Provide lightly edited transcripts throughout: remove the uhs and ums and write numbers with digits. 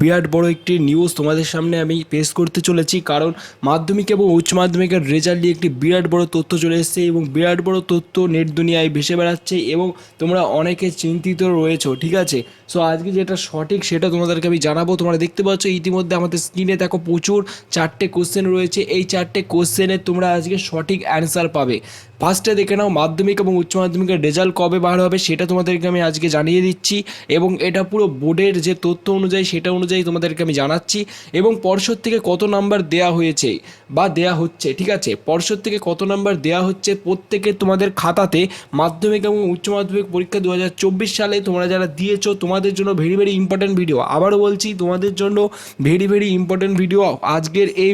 বিরাট বড় একটি নিউজ তোমাদের সামনে আমি পেশ করতে চলেছি, কারণ মাধ্যমিক এবং উচ্চ মাধ্যমিকের রেজাল্ট নিয়ে একটি বিরাট বড় তথ্য চলে এসেছে এবং বিরাট বড় তথ্য নেট দুনিয়ায় ভেসে বেড়াচ্ছে এবং তোমরা অনেকে চিন্তিত রয়েছো। ঠিক আছে, সো আজকে যেটা সঠিক সেটা তোমাদেরকে আমি জানাবো। তোমরা দেখতে পাচ্ছ ইতিমধ্যে আমাদের স্ক্রিনে দেখো প্রচুর 4টে কোশ্চেন রয়েছে। এই 4টে কোশ্চেনের তোমরা আজকে সঠিক অ্যান্সার পাবে। ফার্স্টে দেখে নাও মাধ্যমিক এবং উচ্চ মাধ্যমিকের রেজাল্ট কবে বার হবে সেটা তোমাদেরকে আমি আজকে জানিয়ে দিচ্ছি, এবং এটা পুরো বোর্ডের যে তথ্য অনুযায়ী সেটা অনুযায়ী তোমাদেরকে আমি জানাচ্ছি। এবং পর্ষদ থেকে কত নাম্বার দেয়া হয়েছে বা দেয়া হচ্ছে, ঠিক আছে, পর্ষদ থেকে কত নাম্বার দেয়া হচ্ছে প্রত্যেকের তোমাদের খাতাতে মাধ্যমিক এবং উচ্চ মাধ্যমিক পরীক্ষা 2024 সালে তোমরা যারা দিয়েছো তোমাদের জন্য ভেরি ভেরি ইম্পর্টেন্ট ভিডিও। আবারও বলছি, তোমাদের জন্য ভেরি ভেরি ইম্পর্টেন্ট ভিডিও আজকের এই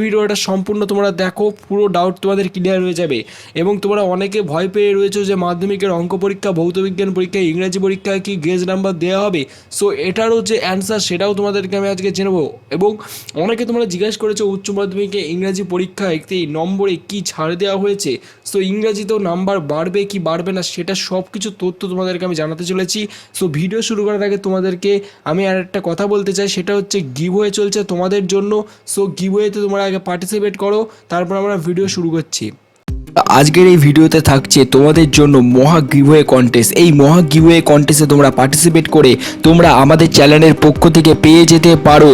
ভিডিওটা সম্পূর্ণ তোমরা দেখো, পুরো ডাউট তোমাদের ক্লিয়ার হয়ে যাবে। এবং তোমরা অনেকে ভয় পেয়ে রয়েছো যে মাধ্যমিকের অঙ্ক পরীক্ষা, ভৌত বিজ্ঞান পরীক্ষা, ইংরেজি পরীক্ষায় কি গেজ নাম্বার দেওয়া হবে। সো এটারও যে অ্যান্সার সেটাও তোমাদেরকে আমি আজকে জানাবো। এবং অনেকে তোমরা জিজ্ঞাসা করেছো উচ্চ মাধ্যমিকে ইংরাজি পরীক্ষায় একটি নম্বরে কি ছাড় দেওয়া হয়েছে, সো ইংরাজিতেও নাম্বার বাড়বে কি বাড়বে না সেটা সব কিছু তথ্য তোমাদেরকে আমি জানাতে চলেছি। সো ভিডিও শুরু করার আগে তোমাদেরকে আমি আর একটা কথা বলতে চাই, সেটা হচ্ছে গিভওয়ে চলছে তোমাদের জন্য। সো গিভওয়েতে তোমরা আগে পার্টিসিপেট করো, তারপর আমরা ভিডিও শুরু করছি। আজকের এই ভিডিওতে থাকছে তোমাদের জন্য মহা গিভওয়ে কন্টেস্ট। এই মহা গিভওয়ে কন্টেস্টে তোমরা পার্টিসিপেট করে তোমরা আমাদের চ্যানেলের পক্ষ থেকে পেয়ে যেতে পারো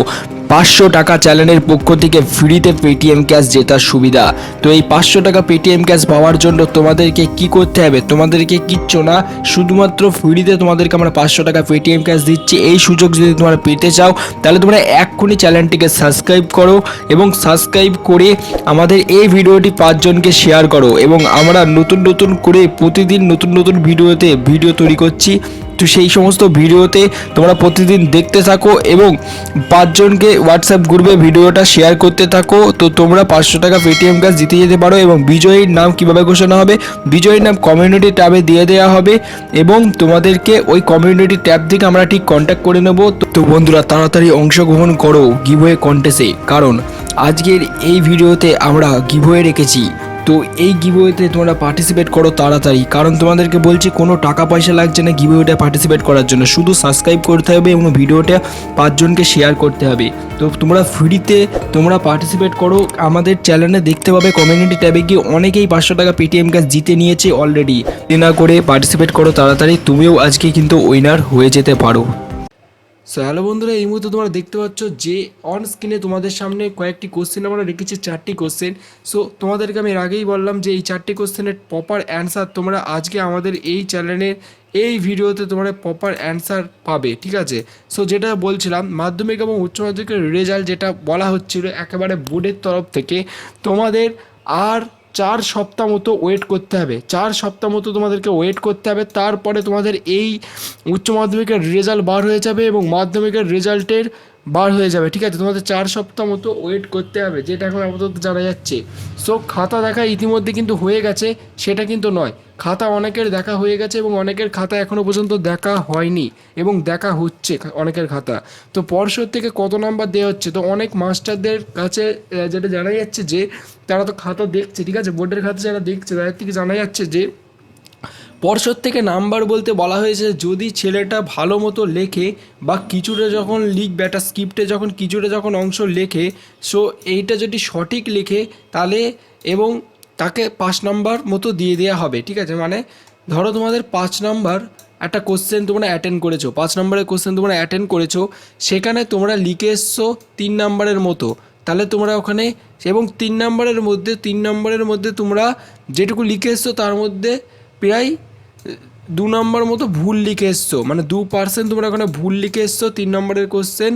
500 টাকা চ্যানেলের পক্ষ থেকে ফ্রিতে পেটিএম ক্যাশ জেতার সুবিধা। তো এই 500 টাকা পেটিএম ক্যাশ পাওয়ার জন্য তোমাদেরকে কি করতে হবে, তোমাদেরকে কিচ্ছু না, শুধুমাত্র ফ্রিতে তোমাদেরকে আমরা 500 টাকা পেটিএম ক্যাশ দিচ্ছি। এই সুযোগ যদি তোমরা পেতে চাও তাহলে তোমরা এক্ষুনি চ্যানেলটিকে সাবস্ক্রাইব করো এবং সাবস্ক্রাইব করে আমাদের এই ভিডিওটি 5 জনকে শেয়ার করো। এবং আমরা নতুন করে প্রতিদিন নতুন ভিডিও তৈরি করছি। তো সেই সমস্ত ভিডিওতে তোমরা প্রতিদিন দেখতে থাকো এবং 5 জনকে হোয়াটসঅ্যাপ গ্রুপে ভিডিওটা শেয়ার করতে থাকো। তো তোমরা 500 টাকা পেটিএম ক্যাশ জিতে যেতে পারো। এবং বিজয়ীর নাম কিভাবে ঘোষণা হবে, বিজয়ীর নাম কমিউনিটি ট্যাবে দিয়ে দেওয়া হবে এবং তোমাদেরকে ওই কমিউনিটি ট্যাব থেকে আমরা ঠিক কন্ট্যাক্ট করে নেব। তো বন্ধুরা তাড়াতাড়ি অংশগ্রহণ করো গিভওয়ে কন্টেস্টে, কারণ আজকের এই ভিডিওতে আমরা গিভওয়ে রেখেছি। তো এই গিভওয়েতে তোমরা পার্টিসিপেট করো তাড়াতাড়ি, কারণ তোমাদেরকে বলছি কোনো টাকা পয়সা লাগছে না গিভওয়েটা পার্টিসিপেট করার জন্য, শুধু সাবস্ক্রাইব করতে হবে এবং ভিডিওটা 5 জনকে শেয়ার করতে হবে। তো তোমরা ফ্রিতে তোমরা পার্টিসিপেট করো। আমাদের চ্যানেলে দেখতে পাবে কমিউনিটি ট্যাবে গিয়ে অনেকেই 500 টাকা পেটিএম ক্যাশ জিতে নিয়েছে অলরেডি। না করে পার্টিসিপেট করো তাড়াতাড়ি, তুমিও আজকে কিন্তু উইনার হয়ে যেতে পারো। সো হ্যালো বন্ধুরা, এই মুহূর্তে তোমরা দেখতে পাচ্ছ যে অন স্ক্রিনে তোমাদের সামনে কয়েকটি কোশ্চেন আমরা রেখেছি, 4টি কোশ্চেন। সো তোমাদেরকে আমি এর আগেই বললাম যে এই 4টি কোশ্চেনের প্রপার অ্যান্সার তোমরা আজকে আমাদের এই চ্যানেলের এই ভিডিওতে তোমরা প্রপার অ্যান্সার পাবে। ঠিক আছে, সো যেটা বলছিলাম মাধ্যমিক এবং উচ্চ মাধ্যমিকের রেজাল্ট যেটা বলা হচ্ছিল একেবারে বোর্ডের তরফ থেকে, তোমাদের আর 4 সপ্তাহ মতো ওয়েট করতে হবে। 4 সপ্তাহ মতো তোমাদেরকে ওয়েট করতে হবে, তারপরে তোমাদের এই উচ্চ মাধ্যমিকের রেজাল্ট বার হয়ে যাবে এবং মাধ্যমিকের রেজাল্টের বার হয়ে যাবে। ঠিক আছে, তোমাদের 4 সপ্তাহ মতো ওয়েট করতে হবে, যেটা এখন আপাতত জানা যাচ্ছে। সো খাতা দেখা ইতিমধ্যে কিন্তু হয়ে গেছে সেটা কিন্তু নয়, খাতা অনেকের দেখা হয়ে গেছে এবং অনেকের খাতা এখনও পর্যন্ত দেখা হয়নি এবং দেখা হচ্ছে অনেকের খাতা। তো পর্ষদ থেকে কত নাম্বার দেওয়া হচ্ছে, তো অনেক মাস্টারদের কাছে যেটা জানা যাচ্ছে যে তারা তো খাতা দেখছে, ঠিক আছে, বোর্ডের খাতা যারা দেখছে তাদের থেকে জানা যাচ্ছে যে পর্ষদ থেকে নাম্বার বলতে বলা হয়েছে যদি ছেলেটা ভালো মতো লেখে বা কিছুটা যখন লিখবে, একটা স্ক্রিপ্টে যখন কিছুটা যখন অংশ লেখে, সো এইটা যদি সঠিক লেখে তাহলে এবং তাকে 5 নাম্বার মতো দিয়ে দেওয়া হবে। ঠিক আছে, মানে ধরো তোমাদের 5 নাম্বার একটা কোশ্চেন তোমরা অ্যাটেন্ড করেছো, 5 নম্বরের কোশ্চেন তোমরা অ্যাটেন্ড করেছো, সেখানে তোমরা লিখে এসছো 3 নাম্বারের মতো, তাহলে তোমরা ওখানে এবং 3 নম্বরের মধ্যে তোমরা যেটুকু লিখে এসছো তার মধ্যে প্রায় 2 নম্বর মতো ভুল লিখে এসছো, মানে 2% তোমরা ওখানে ভুল লিখে এসছো 3 নম্বরের কোশ্চেন,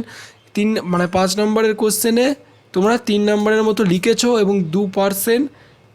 5 নম্বরের কোশ্চেনে তোমরা 3 নম্বরের মতো লিখেছো এবং 2%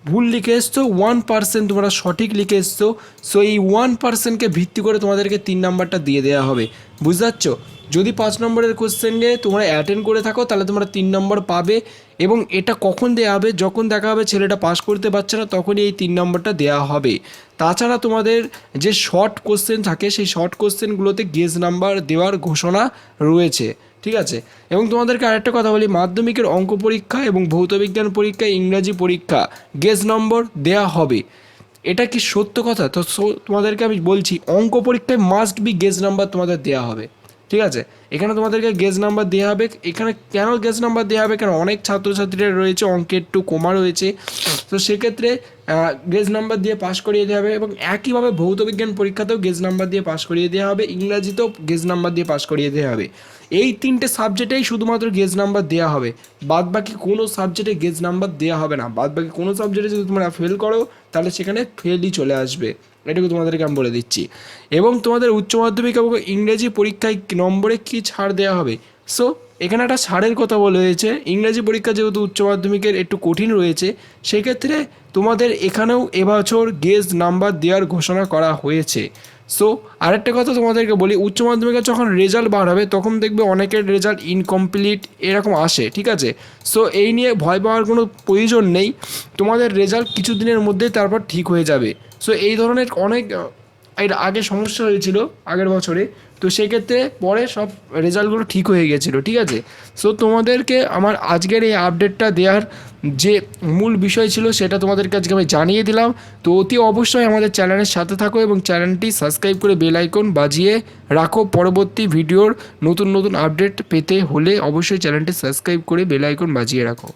ভুল লিখে এসছো, 1% তোমরা সঠিক লিখে এসছো। সো এই 1%কে ভিত্তি করে তোমাদেরকে 3 নাম্বারটা দিয়ে দেওয়া হবে, বুঝতে পারছো। যদি 5 নম্বরের কোশ্চেনে তোমরা অ্যাটেন্ড করে থাকো তাহলে তোমরা 3 নম্বর পাবে। এবং এটা কখন দেওয়া হবে, যখন দেখা হবে ছেলেটা পাস করতে পারছে না তখনই এই 3 নম্বরটা দেওয়া হবে। তাছাড়া তোমাদের যে শর্ট কোশ্চেন থাকে সেই শর্ট কোশ্চেনগুলোতে গেজ নাম্বার দেওয়ার ঘোষণা রয়েছে। ঠিক আছে, এবং তোমাদেরকে আরেকটা কথা বলি, মাধ্যমিকের অঙ্ক পরীক্ষা এবং ভৌত বিজ্ঞান পরীক্ষা, ইংরাজি পরীক্ষা গেজ নম্বর দেওয়া হবে। এটা কি সত্য কথা? তো তোমাদেরকে আমি বলছি অঙ্ক পরীক্ষায় মাস্ট বি গেজ নাম্বার তোমাদের দেওয়া হবে। ঠিক আছে। এখানে তোমাদেরকে গেজ নাম্বার দেওয়া হবে। এখানে কেন গেজ নাম্বার দেওয়া হবে, কারণ অনেক ছাত্রছাত্রীরা রয়েছে অঙ্কে একটু কমা রয়েছে, তো সেক্ষেত্রে গেজ নাম্বার দিয়ে পাস করিয়ে দেওয়া হবে। এবং একইভাবে ভৌত বিজ্ঞান পরীক্ষাতেও গেজ নাম্বার দিয়ে পাস করিয়ে দেওয়া হবে, ইংরাজিতেও গেজ নাম্বার দিয়ে পাস করিয়ে দেওয়া হবে। এই তিনটে সাবজেক্টেই শুধুমাত্র গেজ নাম্বার দেওয়া হবে, বাদ বাকি কোনো সাবজেক্টে গেজ নাম্বার দেওয়া হবে না। বাদ বাকি কোনো সাবজেক্টে যদি তোমরা ফেল করো তাহলে সেখানে ফেলই চলে আসবে, এটুকু তোমাদেরকে আমি বলে দিচ্ছি। এবং তোমাদের উচ্চ মাধ্যমিক এবং ইংরেজি পরীক্ষায় নম্বরে কী ছাড় দেওয়া হবে, সো এখানে একটা ছাড়ের কথা বলা হয়েছে। ইংরেজি পরীক্ষা যেহেতু উচ্চ মাধ্যমিকের একটু কঠিন রয়েছে, সেক্ষেত্রে তোমাদের এখানেও এবছর গেজ নাম্বার দেওয়ার ঘোষণা করা হয়েছে। সো আরেকটা কথা তোমাদেরকে বলি, উচ্চ মাধ্যমিকের যখন রেজাল্ট বার হবে তখন দেখবে অনেকের রেজাল্ট ইনকমপ্লিট এরকম আসে, ঠিক আছে। সো এই নিয়ে ভয় পাওয়ার কোনো প্রয়োজন নেই, তোমাদের রেজাল্ট কিছু দিনের মধ্যেই তারপর ঠিক হয়ে যাবে। সো এই ধরনের অনেক এর আগে সমস্যা হয়েছিল আগের বছরে, তো সেক্ষেত্রে পরে সব রেজাল্টগুলো ঠিক হয়ে গেছিলো, ঠিক আছে। সো তোমাদেরকে আমার আজকের এই আপডেটটা দেওয়ার যে মূল বিষয় ছিল সেটা তোমাদেরকে আজকে আমি জানিয়ে দিলাম। তো অতি অবশ্যই আমাদের চ্যানেলের সাথে থাকো এবং চ্যানেলটি সাবস্ক্রাইব করে বেল আইকন বাজিয়ে রাখো। পরবর্তী ভিডিওর নতুন নতুন আপডেট পেতে হলে অবশ্যই চ্যানেলটি সাবস্ক্রাইব করে বেল আইকন বাজিয়ে রাখো।